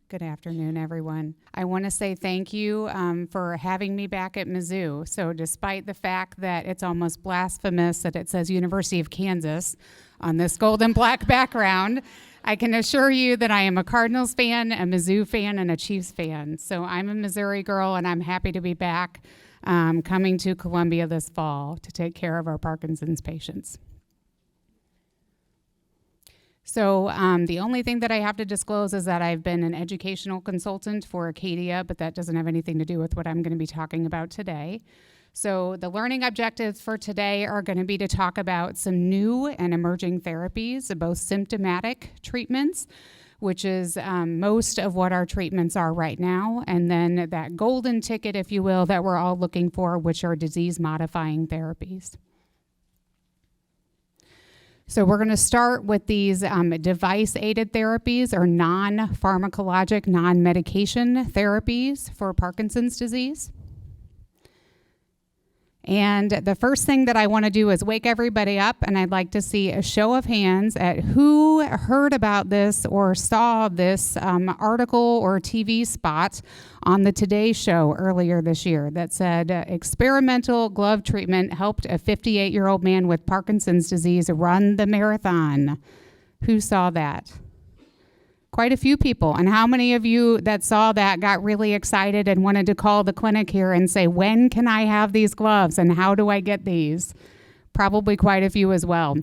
Good afternoon, everyone. I want to say thank you for having me back at Mizzou. So despite the fact that it's almost blasphemous that it says University of Kansas on this gold and black background, I can assure you that I am a Cardinals fan, a Mizzou fan, and a Chiefs fan. So I'm a Missouri girl, and I'm happy to be back coming to Columbia this fall to take care of our Parkinson's patients. So the only thing that I have to disclose is that I've been an educational consultant for Acadia, but that doesn't have anything to do with what I'm going to be talking about today. So the learning objectives for today are going to be to talk about some new and emerging therapies, both symptomatic treatments, which is most of what our treatments are right now, and then that golden ticket, if you will, that we're all looking for, which are disease-modifying therapies. So we're going to start with these device-aided therapies or non-pharmacologic, non-medication therapies for Parkinson's disease. And the first thing that I want to do is wake everybody up, and I'd like to see a show of hands at who heard about this or saw this article or TV spot on the Today Show earlier this year that said experimental glove treatment helped a 58-year-old man with Parkinson's disease run the marathon. Who saw that? Quite a few people. And how many of you that saw that got really excited and wanted to call the clinic here and say, when can I have these gloves and how do I get these? Probably quite a few as well.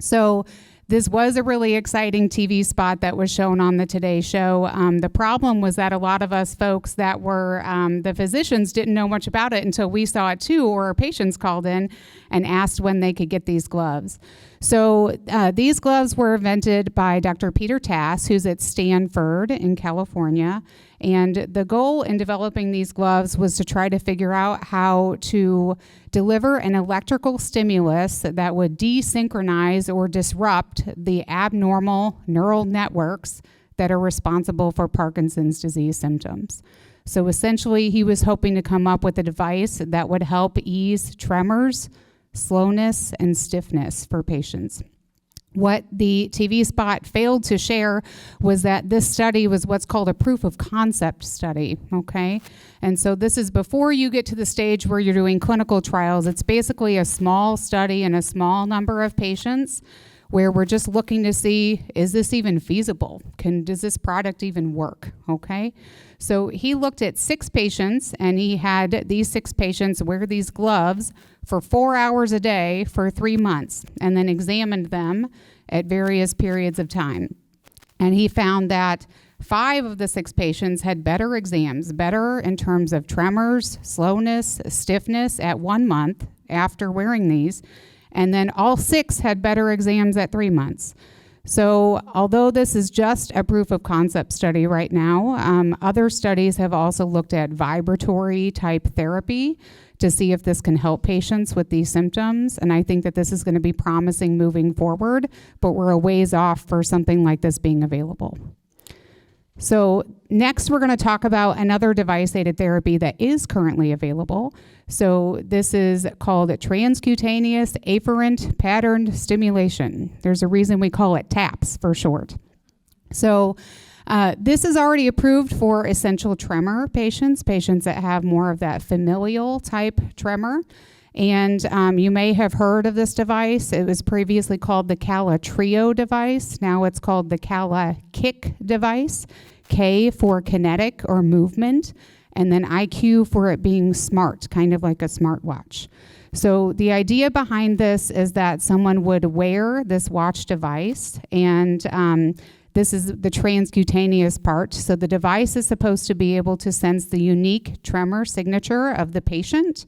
So this was a really exciting TV spot that was shown on the Today Show. The problem was that a lot of us folks that were the physicians didn't know much about it until we saw it too, or our patients called in and asked when they could get these gloves. So these gloves were invented by Dr. Peter Tass, who's at Stanford in California. And the goal in developing these gloves was to try to figure out how to deliver an electrical stimulus that would desynchronize or disrupt the abnormal neural networks that are responsible for Parkinson's disease symptoms. So essentially, he was hoping to come up with a device that would help ease tremors, slowness, and stiffness for patients. What the TV spot failed to share was that this study was what's called a proof of concept study, okay? And so this is before you get to the stage where you're doing clinical trials. It's basically a small study in a small number of patients where we're just looking to see, is this even feasible? Does this product even work, okay? So he looked at 6 patients, and he had these 6 patients wear these gloves for 4 hours a day for 3 months, and then examined them at various periods of time. And he found that 5 of the 6 patients had better exams, better in terms of tremors, slowness, stiffness at 1 month after wearing these, and then all 6 had better exams at 3 months. So although this is just a proof of concept study right now, other studies have also looked at vibratory type therapy to see if this can help patients with these symptoms. And I think that this is going to be promising moving forward, but we're a ways off for something like this being available. So next, we're going to talk about another device-aided therapy that is currently available. So this is called transcutaneous afferent patterned stimulation. There's a reason we call it TAPS for short. So this is already approved for essential tremor patients that have more of that familial type tremor. And you may have heard of this device. It was previously called the Cala-Trio device. Now it's called the Cala-Kick device. K for kinetic or movement, and then IQ for it being smart, kind of like a smartwatch. So the idea behind this is that someone would wear this watch device, and this is the transcutaneous part. So the device is supposed to be able to sense the unique tremor signature of the patient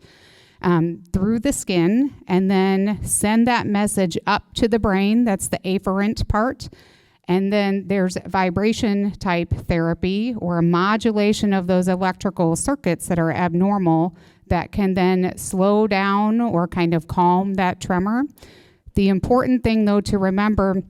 through the skin, and then send that message up to the brain. That's the afferent part. And then there's vibration type therapy or a modulation of those electrical circuits that are abnormal that can then slow down or kind of calm that tremor. The important thing, though, to remember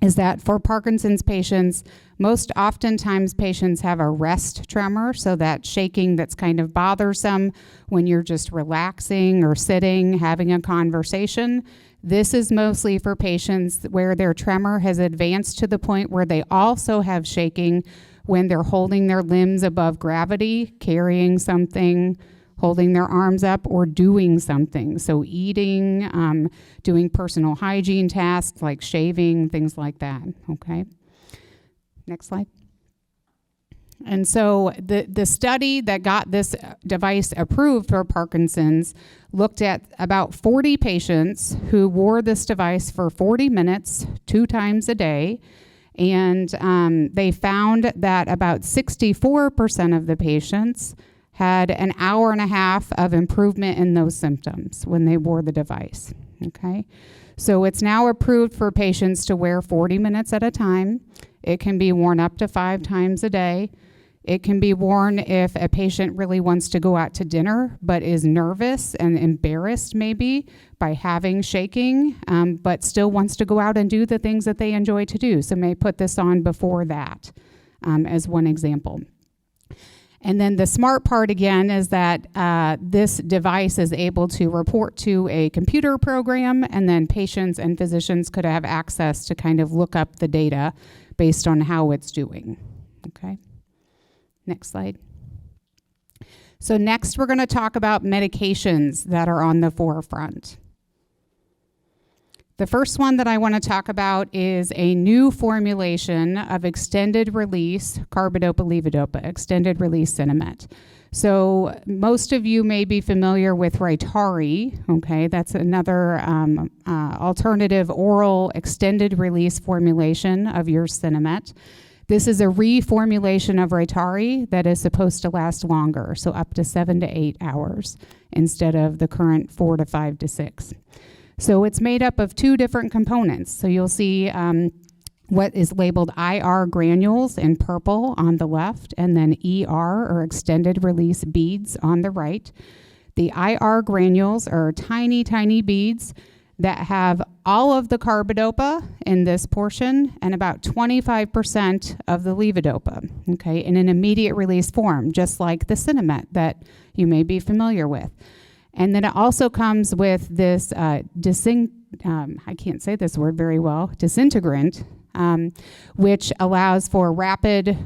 is that for Parkinson's patients, most oftentimes patients have a rest tremor, so that shaking that's kind of bothersome when you're just relaxing or sitting, having a conversation. This is mostly for patients where their tremor has advanced to the point where they also have shaking, when they're holding their limbs above gravity, carrying something, holding their arms up, or doing something. So eating, doing personal hygiene tasks like shaving, things like that, okay? Next slide. And so the study that got this device approved for Parkinson's looked at about 40 patients who wore this device for 40 minutes, 2 times a day. And they found that about 64% of the patients had an hour and a half of improvement in those symptoms when they wore the device, okay? So it's now approved for patients to wear 40 minutes at a time. It can be worn up to 5 times a day. It can be worn if a patient really wants to go out to dinner but is nervous and embarrassed maybe by having shaking, but still wants to go out and do the things that they enjoy to do. So may put this on before that as one example. And then the smart part again is that this device is able to report to a computer program, and then patients and physicians could have access to kind of look up the data based on how it's doing, okay? Next slide. So next we're going to talk about medications that are on the forefront. The first one that I want to talk about is a new formulation of extended release carbidopa-levodopa, extended release Sinemet. So most of you may be familiar with Rytary, okay? That's another alternative oral extended release formulation of your Sinemet. This is a reformulation of Rytary that is supposed to last longer, so up to 7 to 8 hours instead of the current 4 to 5 to 6. So it's made up of 2 different components. So you'll see what is labeled IR granules in purple on the left, and then ER, or extended release beads, on the right. The IR granules are tiny, tiny beads that have all of the carbidopa in this portion and about 25% of the levodopa, okay, in an immediate release form, just like the Sinemet that you may be familiar with. And then it also comes with this I can't say this word very well, disintegrant, which allows for rapid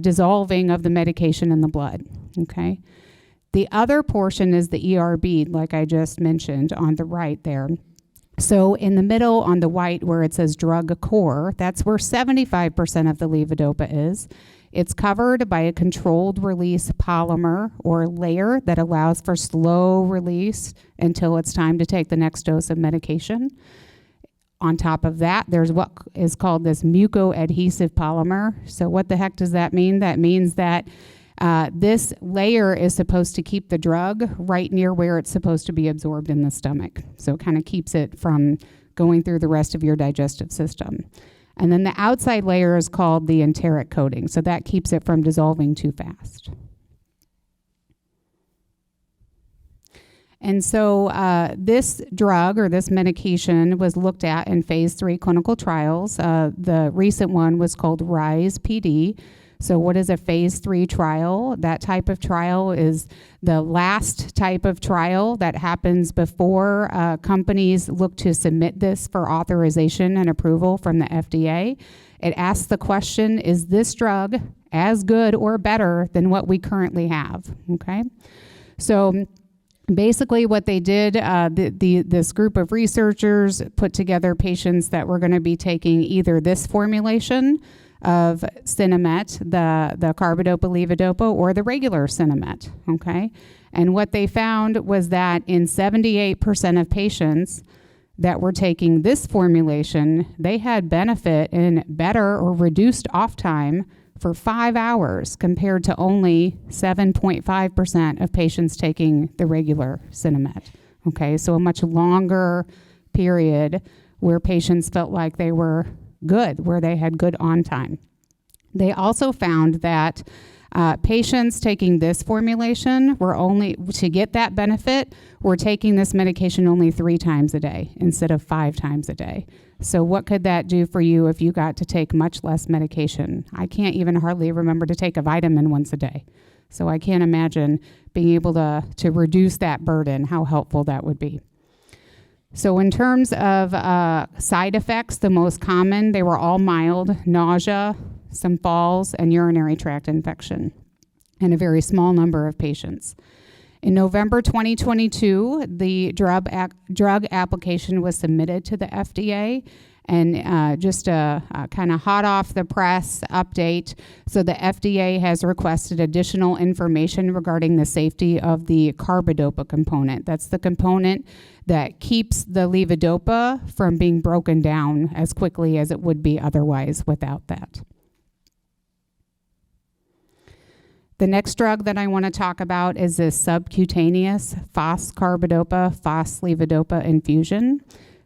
dissolving of the medication in the blood, okay? The other portion is the ER bead, like I just mentioned on the right there. So in the middle on the white where it says drug core, that's where 75% of the levodopa is. It's covered by a controlled release polymer or layer that allows for slow release until it's time to take the next dose of medication. On top of that, there's what is called this mucoadhesive polymer. So what the heck does that mean? That means that this layer is supposed to keep the drug right near where it's supposed to be absorbed in the stomach. So it kind of keeps it from going through the rest of your digestive system. And then the outside layer is called the enteric coating. So that keeps it from dissolving too fast. And so this drug or this medication was looked at in phase 3 clinical trials. The recent one was called RISE PD. So what is a phase 3 trial? That type of trial is the last type of trial that happens before companies look to submit this for authorization and approval from the FDA. It asks the question, is this drug as good or better than what we currently have? Okay. So basically what they did, this group of researchers put together patients that were going to be taking either this formulation of Sinemet, the carbidopa-levodopa, or the regular Sinemet, okay? And what they found was that in 78% of patients that were taking this formulation, they had benefit in better or reduced off time for 5 hours compared to only 7.5% of patients taking the regular Sinemet, okay? So a much longer period where patients felt like they were good, where they had good on time. They also found that patients taking this formulation were only, to get that benefit, were taking this medication only 3 times a day instead of 5 times a day. So what could that do for you if you got to take much less medication? I can't even hardly remember to take a vitamin once a day. So I can't imagine being able to reduce that burden, how helpful that would be. So in terms of side effects, the most common, they were all mild: nausea, some falls, and urinary tract infection in a very small number of patients. In November 2022, the drug application was submitted to the FDA, and just a kind of hot off the press update. So the FDA has requested additional information regarding the safety of the carbidopa component. That's the component that keeps the levodopa from being broken down as quickly as it would be otherwise without that. The next drug that I want to talk about is this subcutaneous phos-carbidopa, phos-levodopa infusion.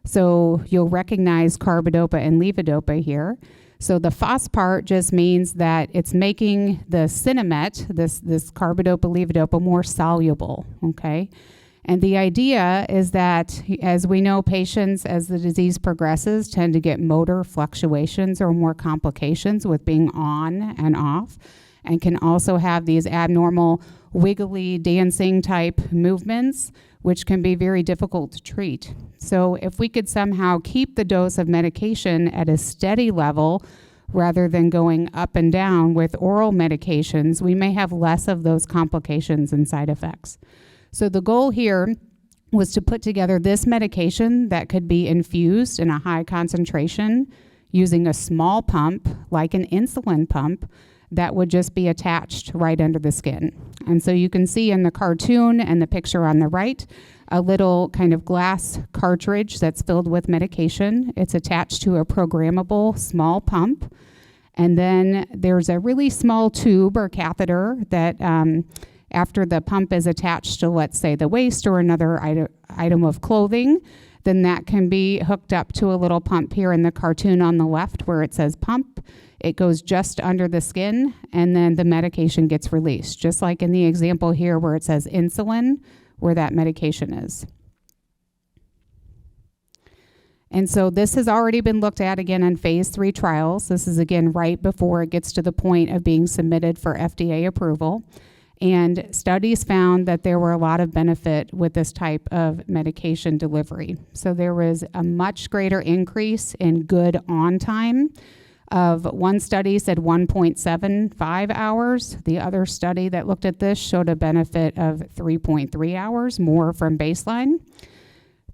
So you'll recognize carbidopa and levodopa here. So the phos part just means that it's making the Sinemet, this carbidopa-levodopa, more soluble, okay? And the idea is that, as we know, patients, as the disease progresses, tend to get motor fluctuations or more complications with being on and off, and can also have these abnormal wiggly dancing type movements, which can be very difficult to treat. So if we could somehow keep the dose of medication at a steady level rather than going up and down with oral medications, we may have less of those complications and side effects. So the goal here was to put together this medication that could be infused in a high concentration using a small pump, like an insulin pump, that would just be attached right under the skin. And so you can see in the cartoon and the picture on the right, a little kind of glass cartridge that's filled with medication. It's attached to a programmable small pump. And then there's a really small tube or catheter that after the pump is attached to, let's say, the waist or another item of clothing, then that can be hooked up to a little pump here in the cartoon on the left where it says pump. It goes just under the skin, and then the medication gets released, just like in the example here where it says insulin, where that medication is. And so this has already been looked at again in phase 3 trials. This is again right before it gets to the point of being submitted for FDA approval. And studies found that there were a lot of benefit with this type of medication delivery. So there was a much greater increase in good on time. Of one study said 1.75 hours. The other study that looked at this showed a benefit of 3.3 hours more from baseline.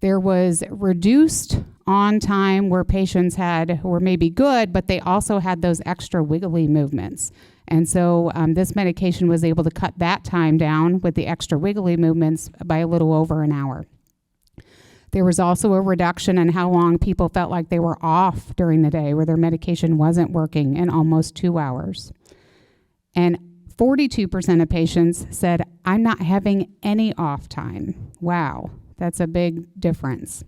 There was reduced on time where patients were maybe good, but they also had those extra wiggly movements. And so this medication was able to cut that time down with the extra wiggly movements by a little over an hour. There was also a reduction in how long people felt like they were off during the day, where their medication wasn't working, in almost 2 hours. And 42% of patients said, I'm not having any off time. Wow, that's a big difference.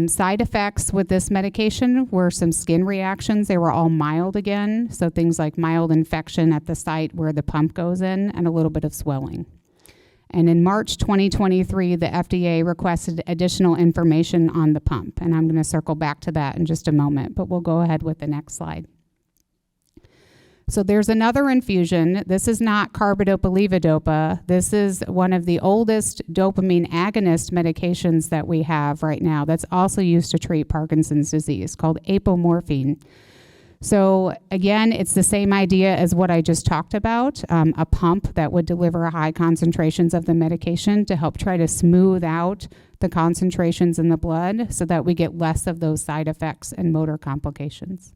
Side effects with this medication were some skin reactions. They were all mild again, so things like mild infection at the site where the pump goes in and a little bit of swelling. And in March 2023, the FDA requested additional information on the pump, and I'm going to circle back to that in just a moment, but we'll go ahead with the next slide. So there's another infusion. This is not carbidopa-levodopa. This is one of the oldest dopamine agonist medications that we have right now that's also used to treat Parkinson's disease, called apomorphine. So again, it's the same idea as what I just talked about, a pump that would deliver high concentrations of the medication to help try to smooth out the concentrations in the blood so that we get less of those side effects and motor complications.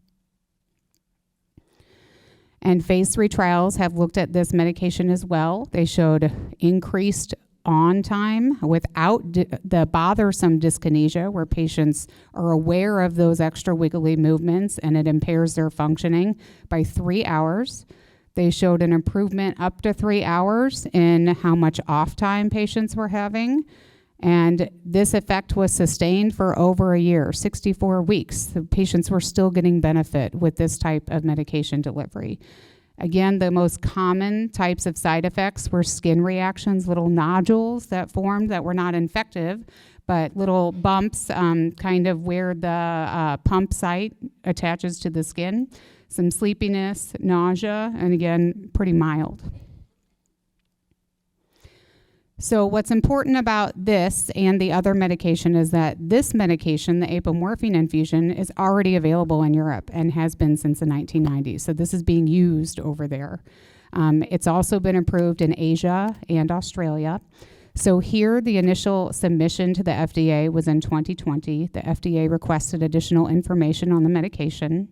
And phase 3 trials have looked at this medication as well. They showed increased on time without the bothersome dyskinesia, where patients are aware of those extra wiggly movements and it impairs their functioning, by 3 hours. They showed an improvement up to 3 hours in how much off time patients were having. And this effect was sustained for over a year, 64 weeks. The patients were still getting benefit with this type of medication delivery. Again, the most common types of side effects were skin reactions, little nodules that formed that were not infective, but little bumps kind of where the pump site attaches to the skin, some sleepiness, nausea, and again, pretty mild. So what's important about this and the other medication is that this medication, the apomorphine infusion, is already available in Europe and has been since the 1990s. So this is being used over there. It's also been approved in Asia and Australia. So here, the initial submission to the FDA was in 2020. The FDA requested additional information on the medication.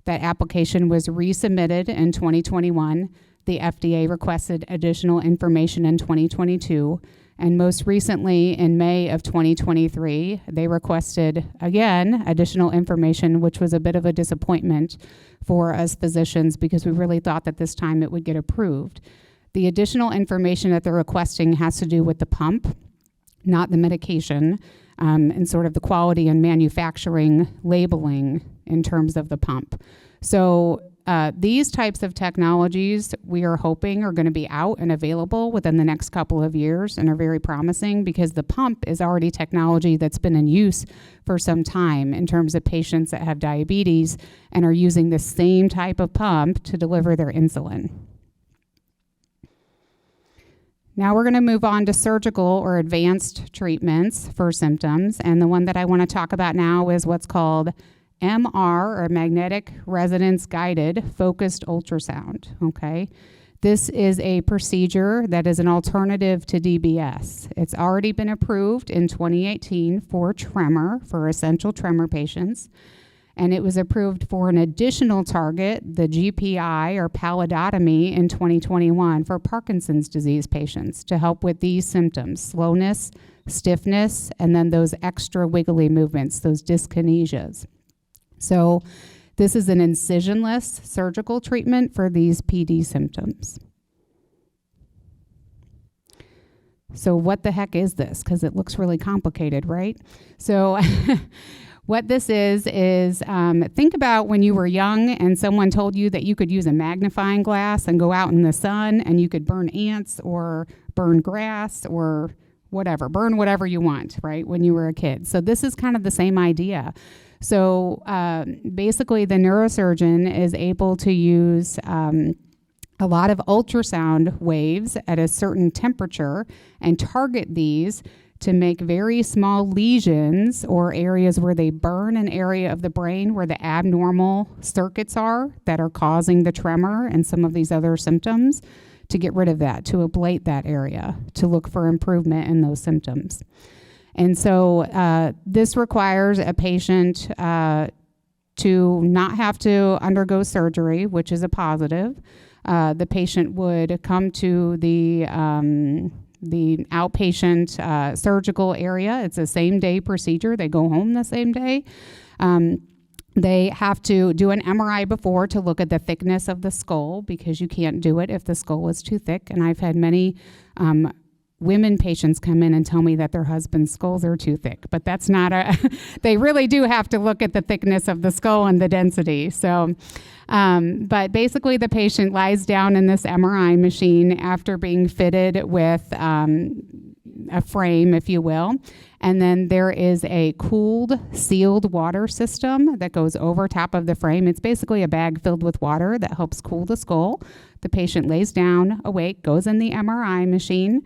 That application was resubmitted in 2021. The FDA requested additional information in 2022. And most recently, in May of 2023, they requested, again, additional information, which was a bit of a disappointment for us physicians because we really thought that this time it would get approved. The additional information that they're requesting has to do with the pump, not the medication, and sort of the quality and manufacturing labeling in terms of the pump. So these types of technologies we are hoping are going to be out and available within the next couple of years and are very promising because the pump is already technology that's been in use for some time in terms of patients that have diabetes and are using the same type of pump to deliver their insulin. Now we're going to move on to surgical or advanced treatments for symptoms. And the one that I want to talk about now is what's called MR, or magnetic resonance guided focused ultrasound, okay? This is a procedure that is an alternative to DBS. It's already been approved in 2018 for tremor, for essential tremor patients. And it was approved for an additional target, the GPI or pallidotomy, in 2021 for Parkinson's disease patients to help with these symptoms: slowness, stiffness, and then those extra wiggly movements, those dyskinesias. So this is an incisionless surgical treatment for these PD symptoms. So what the heck is this? Because it looks really complicated, right? So what this is think about when you were young and someone told you that you could use a magnifying glass and go out in the sun and you could burn ants or burn grass or whatever, burn whatever you want, right, when you were a kid. So this is kind of the same idea. So basically the neurosurgeon is able to use a lot of ultrasound waves at a certain temperature and target these to make very small lesions or areas where they burn an area of the brain where the abnormal circuits are that are causing the tremor and some of these other symptoms, to get rid of that, to ablate that area, to look for improvement in those symptoms. And so this requires a patient to not have to undergo surgery, which is a positive. The patient would come to the outpatient surgical area. It's a same-day procedure. They go home the same day. They have to do an MRI before to look at the thickness of the skull because you can't do it if the skull is too thick. And I've had many women patients come in and tell me that their husband's skulls are too thick, but that's not they really do have to look at the thickness of the skull and the density. So, but basically the patient lies down in this MRI machine after being fitted with a frame, if you will. And then there is a cooled, sealed water system that goes over top of the frame. It's basically a bag filled with water that helps cool the skull. The patient lays down, awake, goes in the MRI machine,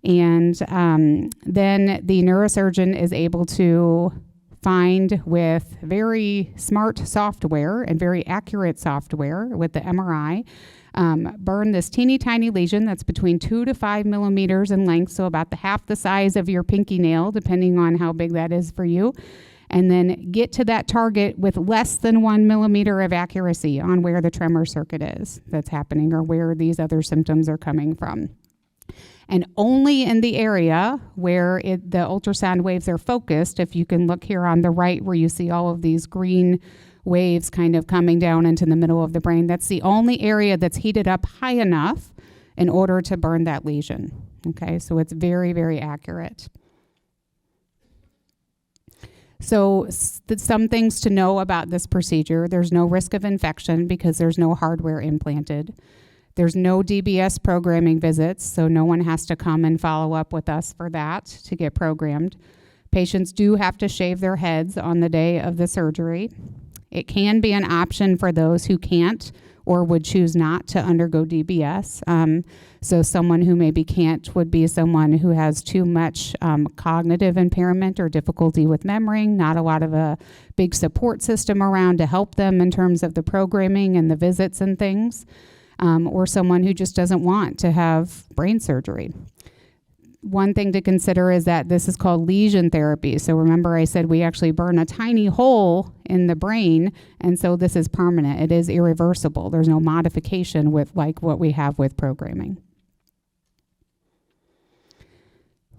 and then the neurosurgeon is able to find, with very smart software and very accurate software with the MRI, burn this teeny tiny lesion that's between 2 to 5 millimeters in length, so about half the size of your pinky nail, depending on how big that is for you, and then get to that target with less than 1 millimeter of accuracy on where the tremor circuit is that's happening or where these other symptoms are coming from. And only in the area where the ultrasound waves are focused, if you can look here on the right where you see all of these green waves kind of coming down into the middle of the brain, that's the only area that's heated up high enough in order to burn that lesion. Okay, so it's very, very accurate. So some things to know about this procedure: there's no risk of infection because there's no hardware implanted. There's no DBS programming visits, so no one has to come and follow up with us for that to get programmed. Patients do have to shave their heads on the day of the surgery. It can be an option for those who can't or would choose not to undergo DBS. So someone who maybe can't would be someone who has too much cognitive impairment or difficulty with memory, not a lot of a big support system around to help them in terms of the programming and the visits and things, or someone who just doesn't want to have brain surgery. One thing to consider is that this is called lesion therapy. So remember I said we actually burn a tiny hole in the brain, and so this is permanent. It is irreversible. There's no modification with like what we have with programming.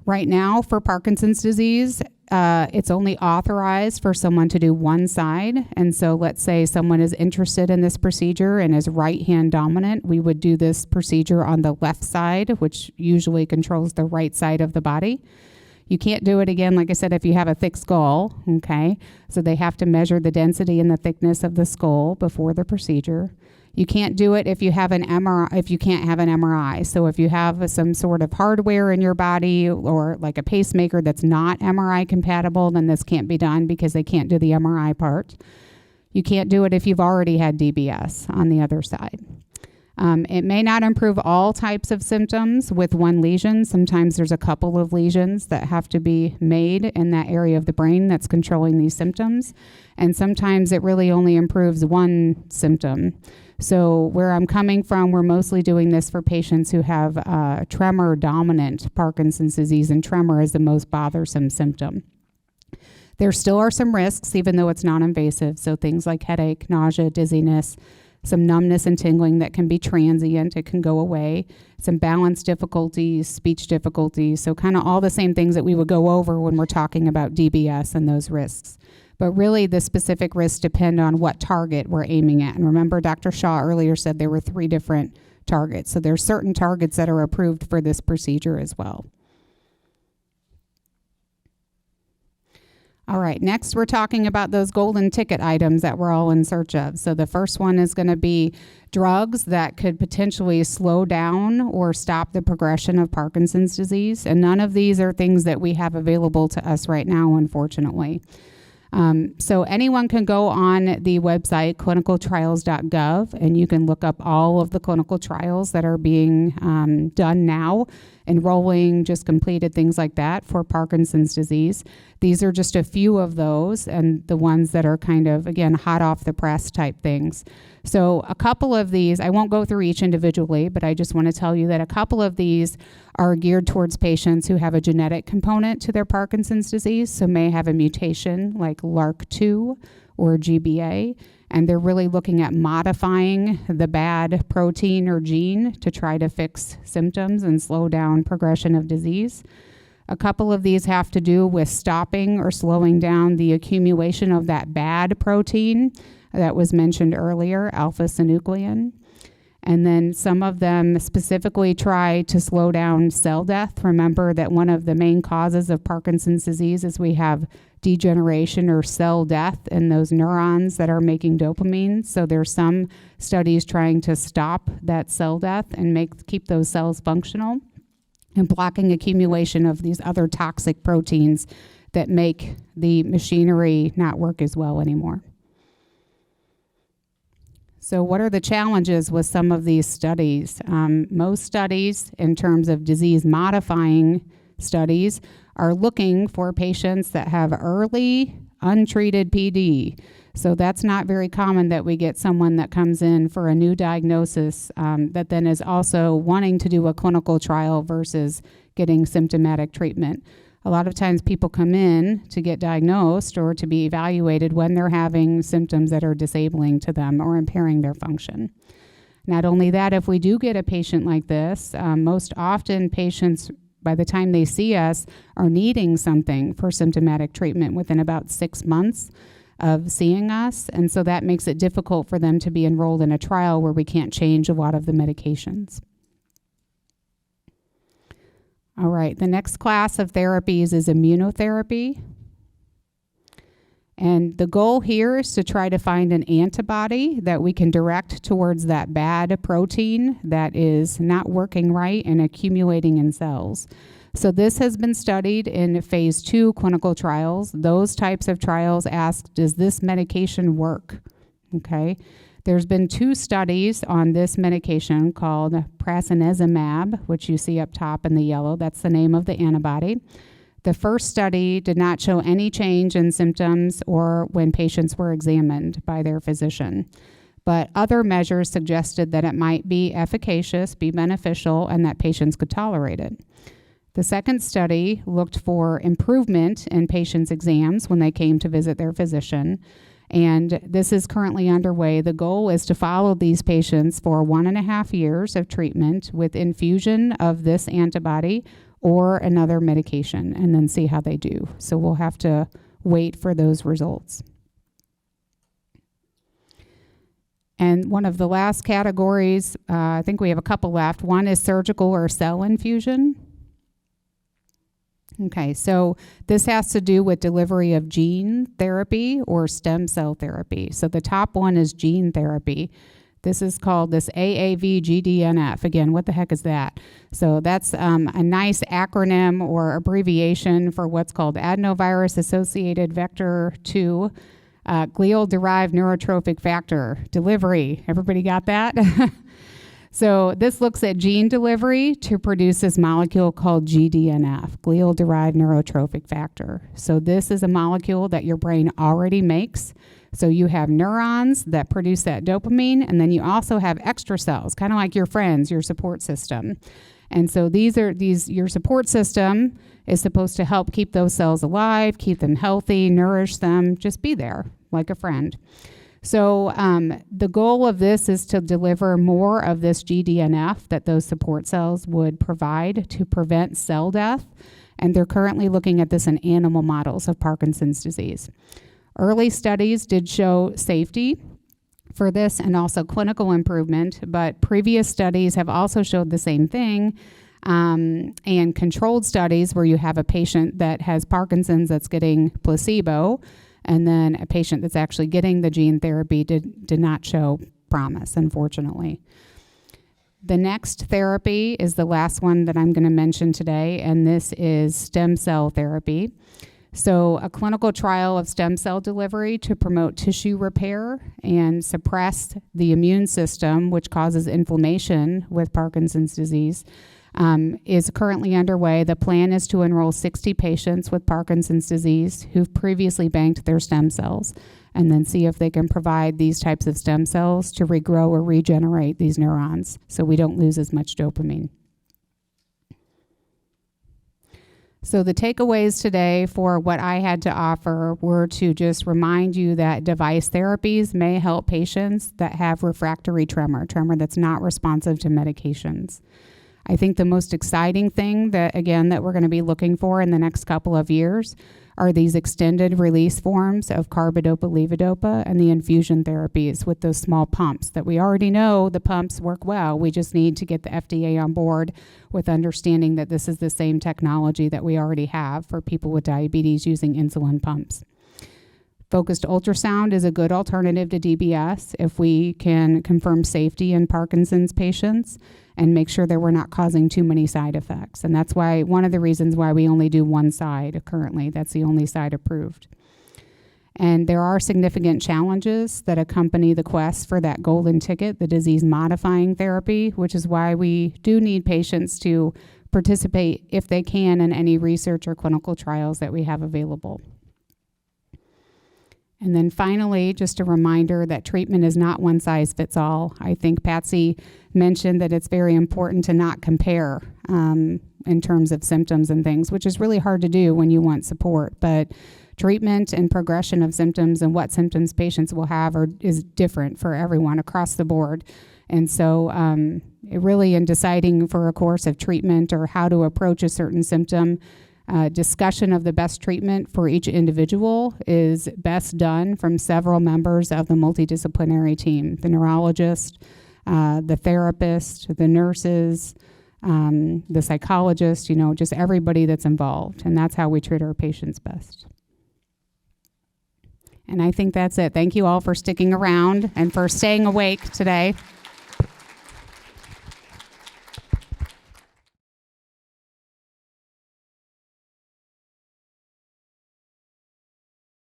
Right now for Parkinson's disease, it's only authorized for someone to do one side. And so let's say someone is interested in this procedure and is right hand dominant. We would do this procedure on the left side, which usually controls the right side of the body. You can't do it again, like I said, if you have a thick skull, okay? So they have to measure the density and the thickness of the skull before the procedure. You can't do it if you have an MRI, if you can't have an MRI. So if you have some sort of hardware in your body or like a pacemaker that's not MRI compatible, then this can't be done because they can't do the MRI part. You can't do it if you've already had DBS on the other side. It may not improve all types of symptoms with one lesion. Sometimes there's a couple of lesions that have to be made in that area of the brain that's controlling these symptoms. And sometimes it really only improves one symptom. So where I'm coming from, we're mostly doing this for patients who have tremor-dominant Parkinson's disease, and tremor is the most bothersome symptom. There still are some risks, even though it's non-invasive, so things like headache, nausea, dizziness, some numbness and tingling that can be transient, it can go away, some balance difficulties, speech difficulties, so kind of all the same things that we would go over when we're talking about DBS and those risks. But really, the specific risks depend on what target we're aiming at. And remember, Dr. Shaw earlier said there were 3 different targets. So there's certain targets that are approved for this procedure as well. All right, next we're talking about those golden ticket items that we're all in search of. So the first one is going to be drugs that could potentially slow down or stop the progression of Parkinson's disease. And none of these are things that we have available to us right now, unfortunately. So anyone can go on the website, clinicaltrials.gov, and you can look up all of the clinical trials that are being done now, enrolling, just completed, things like that for Parkinson's disease. These are just a few of those, and the ones that are kind of, again, hot off the press type things. So a couple of these, I won't go through each individually, but I just want to tell you that a couple of these are geared towards patients who have a genetic component to their Parkinson's disease, so may have a mutation like LRRK2 or GBA, and they're really looking at modifying the bad protein or gene to try to fix symptoms and slow down progression of disease. A couple of these have to do with stopping or slowing down the accumulation of that bad protein that was mentioned earlier, alpha-synuclein. And then some of them specifically try to slow down cell death. Remember that one of the main causes of Parkinson's disease is we have degeneration or cell death in those neurons that are making dopamine. So there's some studies trying to stop that cell death and keep those cells functional, and blocking accumulation of these other toxic proteins that make the machinery not work as well anymore. So what are the challenges with some of these studies? Most studies, in terms of disease-modifying studies, are looking for patients that have early, untreated PD. So that's not very common that we get someone that comes in for a new diagnosis that then is also wanting to do a clinical trial versus getting symptomatic treatment. A lot of times people come in to get diagnosed or to be evaluated when they're having symptoms that are disabling to them or impairing their function. Not only that, if we do get a patient like this, most often patients, by the time they see us, are needing something for symptomatic treatment within about 6 months of seeing us. And so that makes it difficult for them to be enrolled in a trial where we can't change a lot of the medications. All right, the next class of therapies is immunotherapy. And the goal here is to try to find an antibody that we can direct towards that bad protein that is not working right and accumulating in cells. So this has been studied in phase 2 clinical trials. Those types of trials ask, does this medication work? Okay. There's been 2 studies on this medication called prasinezumab, which you see up top in the yellow. That's the name of the antibody. The first study did not show any change in symptoms or when patients were examined by their physician. But other measures suggested that it might be efficacious, be beneficial, and that patients could tolerate it. The second study looked for improvement in patients' exams when they came to visit their physician, and this is currently underway. The goal is to follow these patients for 1.5 years of treatment with infusion of this antibody or another medication, and then see how they do. So we'll have to wait for those results. And one of the last categories, I think we have a couple left. One is surgical or cell infusion. Okay, so this has to do with delivery of gene therapy or stem cell therapy. So the top one is gene therapy. This is called this AAV-GDNF. Again, what the heck is that? So that's a nice acronym or abbreviation for what's called adenovirus-associated vector 2 glial-derived neurotrophic factor delivery. Everybody got that? So this looks at gene delivery to produce this molecule called GDNF, glial-derived neurotrophic factor. So this is a molecule that your brain already makes. So you have neurons that produce that dopamine, and then you also have extra cells, kind of like your friends, your support system. And so your support system is supposed to help keep those cells alive, keep them healthy, nourish them, just be there like a friend. So the goal of this is to deliver more of this GDNF that those support cells would provide to prevent cell death. And they're currently looking at this in animal models of Parkinson's disease. Early studies did show safety for this and also clinical improvement, but previous studies have also showed the same thing. And controlled studies where you have a patient that has Parkinson's that's getting placebo, and then a patient that's actually getting the gene therapy did not show promise, unfortunately. The next therapy is the last one that I'm going to mention today, and this is stem cell therapy. So a clinical trial of stem cell delivery to promote tissue repair and suppress the immune system, which causes inflammation with Parkinson's disease, is currently underway. The plan is to enroll 60 patients with Parkinson's disease who've previously banked their stem cells, and then see if they can provide these types of stem cells to regrow or regenerate these neurons so we don't lose as much dopamine. So the takeaways today for what I had to offer were to just remind you that device therapies may help patients that have refractory tremor that's not responsive to medications. I think the most exciting thing that we're going to be looking for in the next couple of years are these extended release forms of carbidopa-levodopa and the infusion therapies with those small pumps that we already know the pumps work well. We just need to get the FDA on board with understanding that this is the same technology that we already have for people with diabetes using insulin pumps. Focused ultrasound is a good alternative to DBS if we can confirm safety in Parkinson's patients and make sure that we're not causing too many side effects. And that's why one of the reasons why we only do one side currently. That's the only side approved. And there are significant challenges that accompany the quest for that golden ticket, the disease-modifying therapy, which is why we do need patients to participate, if they can, in any research or clinical trials that we have available. And then finally, just a reminder that treatment is not one size fits all. I think Patsy mentioned that it's very important to not compare in terms of symptoms and things, which is really hard to do when you want support. But treatment and progression of symptoms and what symptoms patients will have is different for everyone across the board. And so really in deciding for a course of treatment or how to approach a certain symptom, discussion of the best treatment for each individual is best done from several members of the multidisciplinary team, the neurologist, the therapist, the nurses, the psychologist, just everybody that's involved. And that's how we treat our patients best. And I think that's it. Thank you all for sticking around and for staying awake today.